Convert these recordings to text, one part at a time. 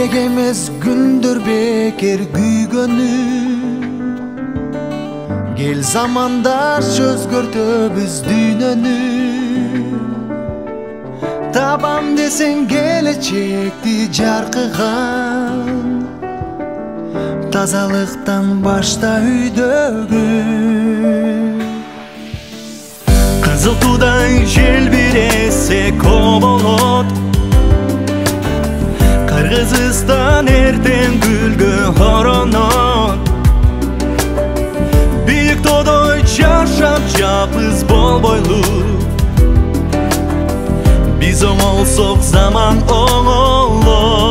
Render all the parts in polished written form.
Керек эмес күндөр бекер күйгөнү. Кел замандаш өзгөртөбүз дүйнөнү. Табам десең келечекти жаркыган, тазалыктан башта үйдөгү. Кызыл тудай желбиресе коболот, Кыргызстан эртең гүлгө оронот. Бийик тоодой жашап жапыз болбойлу, биз оңолсок заман оңолот.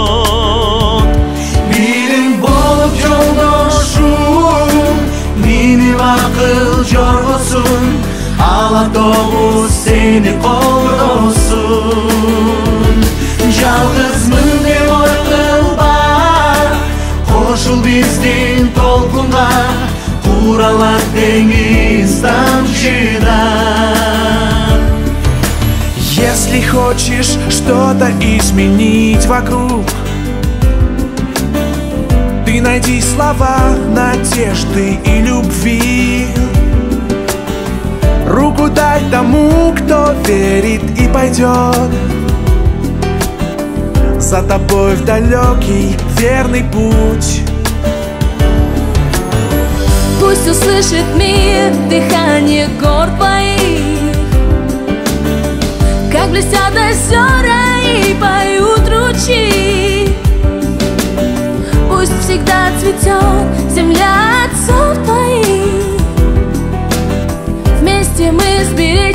Бириң болуп жолдошум, мени акыл жоргосун, ала тогуз сени колдосун. Жалгызмын деп ой кылба, кошул биздин толкунга, куралат деңиз тамчыдан. Если хочешь что-то изменить вокруг, ты найди слова надежды и любви. Руку дай тому, кто верит и пойдет за тобой в далекий верный путь. Пусть услышит мир дыхание гор твоих, как блестят озера и поют ручьи. Пусть всегда цветет земля отцов твоих, вместе мы сбережем